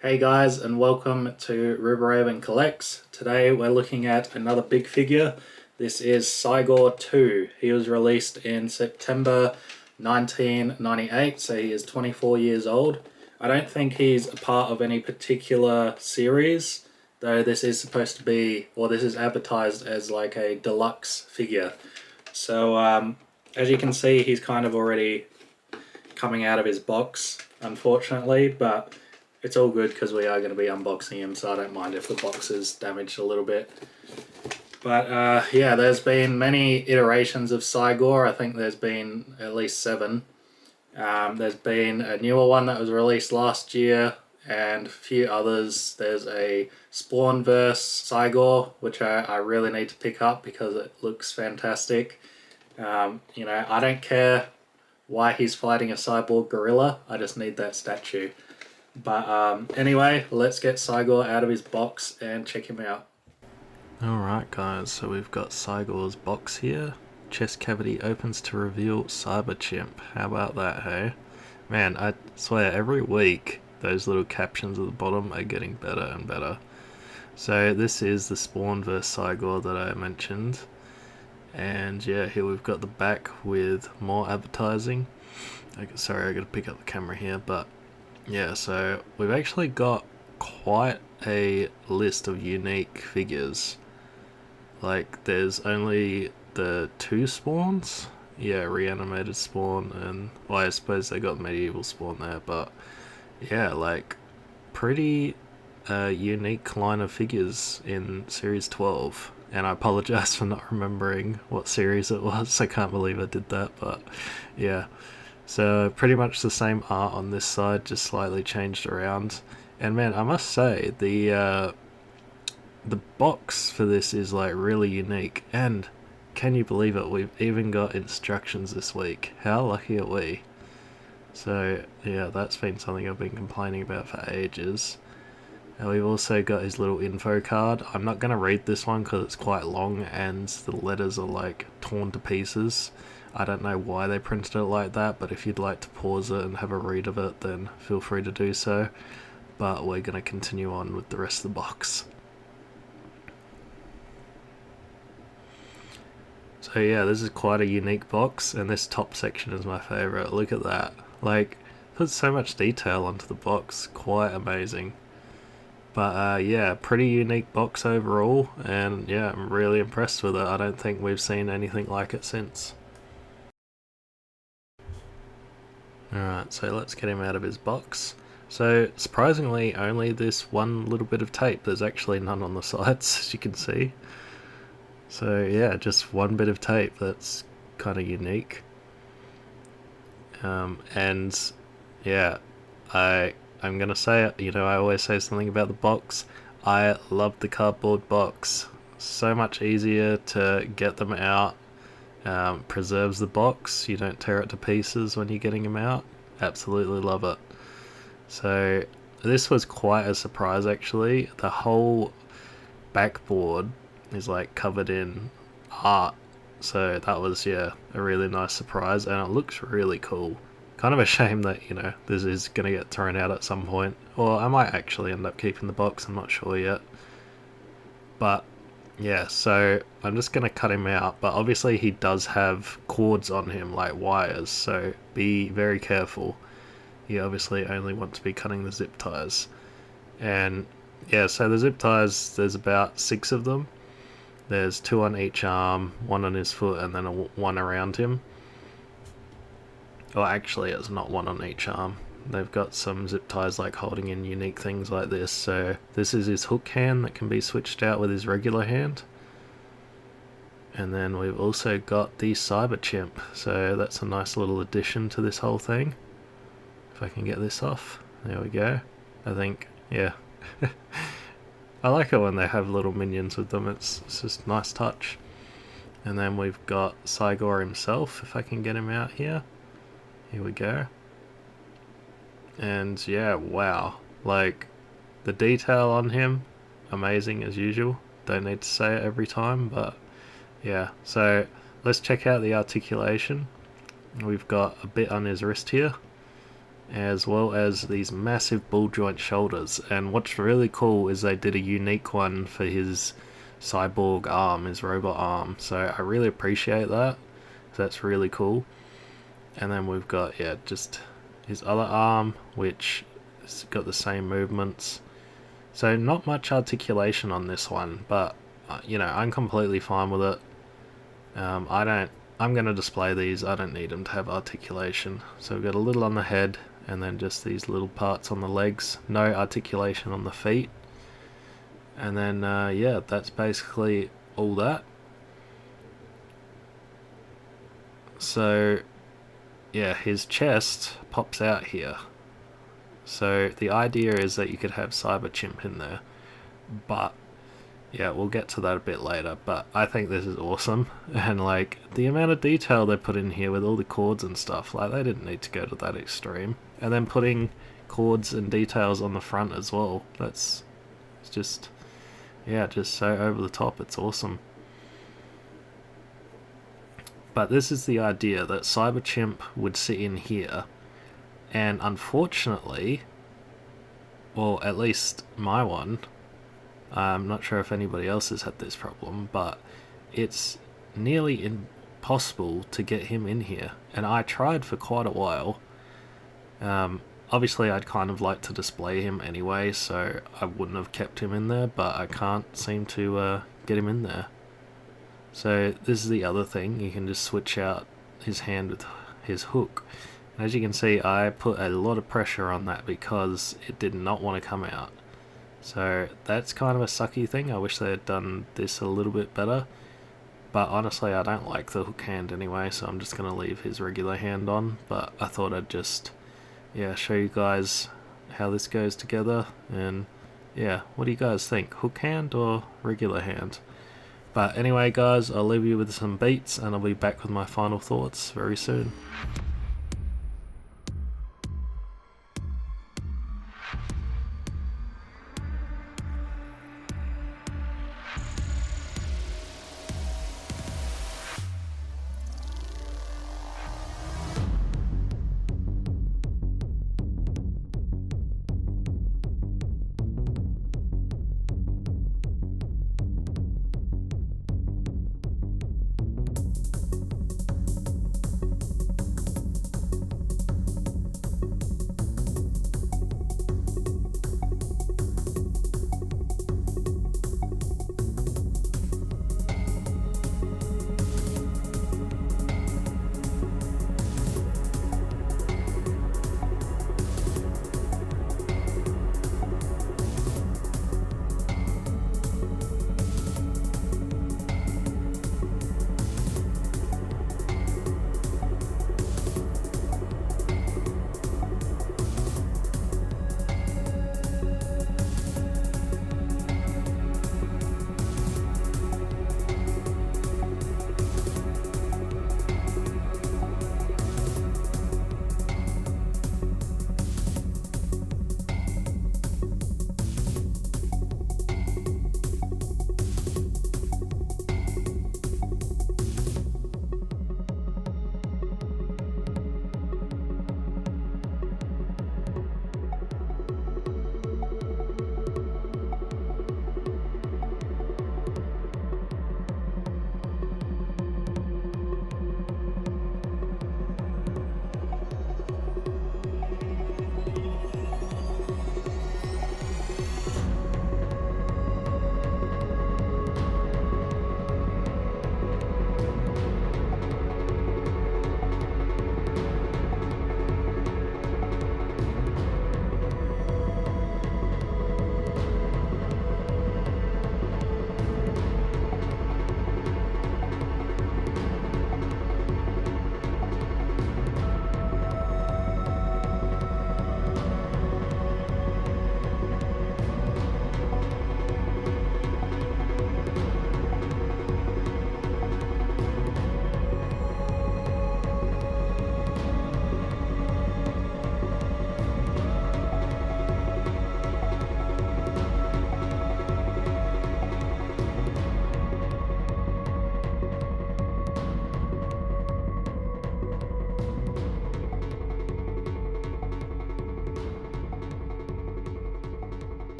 Hey guys, and welcome to Riverhaven Collects. Today we're looking at another big figure. This is Cy-gor 2. He was released in September 1998, so he is 24 years old. I don't think he's a part of any particular series, though this is supposed to be, or this is advertised as like a deluxe figure. So as you can see, he's kind of already coming out of his box, unfortunately, but it's all good because we are going to be unboxing him, so I don't mind if the box is damaged a little bit. But yeah, there's been many iterations of Cy-gor. I think there's been at least 7. There's been a newer one that was released last year and a few others. There's a Spawnverse Cy-gor, which I really need to pick up because it looks fantastic. I don't care why he's fighting a cyborg gorilla. I just need that statue. But anyway, let's get Cy-gor out of his box and check him out. Alright guys, so we've got Cy-gor's box here. Chest cavity opens to reveal Cyberchimp. How about that, hey? Man, I swear every week those little captions at the bottom are getting better and better. So this is the Spawnverse Cy-gor that I mentioned. And yeah, here we've got the back with more advertising. Sorry, I gotta pick up the camera here, but yeah, so we've actually got quite a list of unique figures. Like, there's only the 2 spawns. Yeah, reanimated spawn, and well, I suppose they got medieval spawn there, but yeah, like, pretty unique line of figures in Series 12. And I apologize for not remembering what series it was. I can't believe I did that, but yeah. So pretty much the same art on this side, just slightly changed around. And man, I must say the box for this is like really unique. And can you believe it? We've even got instructions this week. How lucky are we? So yeah, that's been something I've been complaining about for ages. And we've also got his little info card. I'm not going to read this one because it's quite long and the letters are like torn to pieces. I don't know why they printed it like that, but if you'd like to pause it and have a read of it, then feel free to do so. But we're going to continue on with the rest of the box. So yeah, this is quite a unique box, and this top section is my favourite. Look at that. Like, puts so much detail onto the box. Quite amazing. But yeah, pretty unique box overall, and yeah, I'm really impressed with it. I don't think we've seen anything like it since. Alright, so let's get him out of his box. So, surprisingly, only this one little bit of tape. There's actually none on the sides, as you can see. So yeah, just one bit of tape. That's kind of unique. And yeah, I'm gonna say it. I always say something about the box. I love the cardboard box. So much easier to get them out. Preserves the box. You don't tear it to pieces when you're getting them out. Absolutely love it. So this was quite a surprise actually. The whole backboard is like covered in art. So that was, yeah, a really nice surprise, and it looks really cool. Kind of a shame that, this is going to get thrown out at some point. Or I might actually end up keeping the box, I'm not sure yet. But yeah, so I'm just going to cut him out. But obviously he does have cords on him, like wires, so be very careful. You obviously only want to be cutting the zip ties. And yeah, so the zip ties, there's about 6 of them. There's 2 on each arm, 1 on his foot, and then 1 around him. Well, actually, it's not 1 on each arm. They've got some zip ties like holding in unique things like this. So this is his hook hand that can be switched out with his regular hand. And then we've also got the Cyberchimp. So that's a nice little addition to this whole thing. If I can get this off. There we go. I think, yeah. I like it when they have little minions with them. It's just a nice touch. And then we've got Cy-gor himself, if I can get him out here. Here we go. And yeah, wow. Like, the detail on him, amazing as usual. Don't need to say it every time, but yeah. So let's check out the articulation. We've got a bit on his wrist here. as well as these massive ball joint shoulders. And what's really cool is they did a unique one for his cyborg arm, his robot arm. So I really appreciate that. So that's really cool. And then we've got, just his other arm, which has got the same movements. So not much articulation on this one, but I'm completely fine with it. I'm going to display these. I don't need them to have articulation. So we've got a little on the head, and then just these little parts on the legs. No articulation on the feet. And then, that's basically all that. So, his chest pops out here. So the idea is that you could have Cyberchimp in there. But, we'll get to that a bit later. But I think this is awesome. And, the amount of detail they put in here with all the chords and stuff, they didn't need to go to that extreme. And then putting chords and details on the front as well. It's just so over the top. It's awesome. But this is the idea, that Cyberchimp would sit in here, and unfortunately, well, at least my one, I'm not sure if anybody else has had this problem, but it's nearly impossible to get him in here. And I tried for quite a while. Obviously I'd kind of like to display him anyway, so I wouldn't have kept him in there, but I can't seem to get him in there. So this is the other thing, you can just switch out his hand with his hook. And as you can see, I put a lot of pressure on that because it did not want to come out. So that's kind of a sucky thing. I wish they had done this a little bit better. But honestly, I don't like the hook hand anyway, so I'm just going to leave his regular hand on. But I thought I'd just show you guys how this goes together. And what do you guys think? Hook hand or regular hand? But anyway, guys, I'll leave you with some beats, and I'll be back with my final thoughts very soon.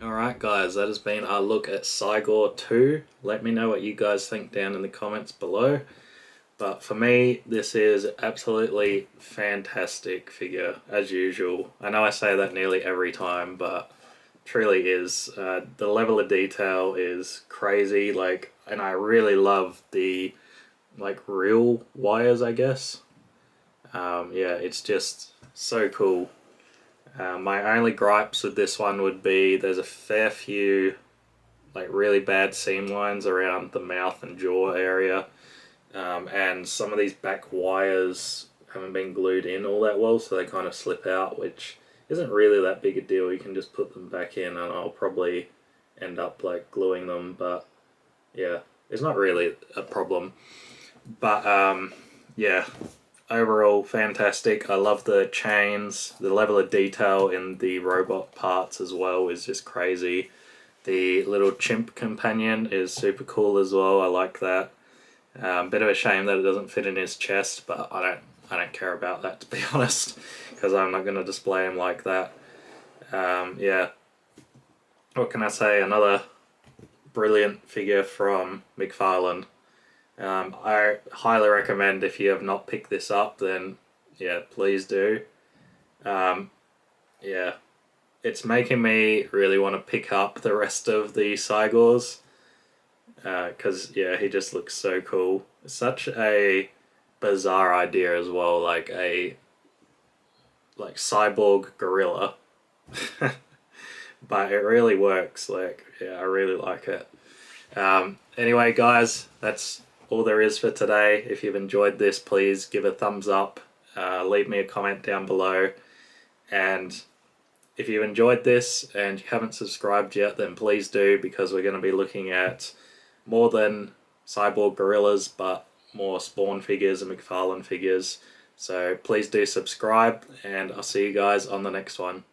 Alright guys, that has been our look at Cy-gor 2. Let me know what you guys think down in the comments below. But for me, this is absolutely fantastic figure, as usual. I know I say that nearly every time, but truly is. The level of detail is crazy, like, and I really love the, like, real wires, I guess. Yeah, it's just so cool. My only gripes with this one would be there's a fair few, like, really bad seam lines around the mouth and jaw area. And some of these back wires haven't been glued in all that well, so they kind of slip out, which isn't really that big a deal. You can just put them back in, and I'll probably end up like gluing them, but yeah, it's not really a problem. But yeah, overall fantastic. I love the chains. The level of detail in the robot parts as well is just crazy. The little chimp companion is super cool as well. I like that. Bit of a shame that it doesn't fit in his chest, but I don't care about that, to be honest, because I'm not going to display him like that. Yeah, what can I say? Another brilliant figure from McFarlane. I highly recommend, if you have not picked this up, then yeah, please do. Yeah, it's making me really want to pick up the rest of the Cy-gors. Because yeah, he just looks so cool. Such a bizarre idea as well, like a cyborg gorilla, but it really works. Like, yeah, I really like it. Anyway, guys, that's all there is for today. If you've enjoyed this, please give a thumbs up. Leave me a comment down below, and if you enjoyed this and you haven't subscribed yet, then please do, because we're going to be looking at more than cyborg gorillas, but more Spawn figures and McFarlane figures. So please do subscribe, and I'll see you guys on the next one.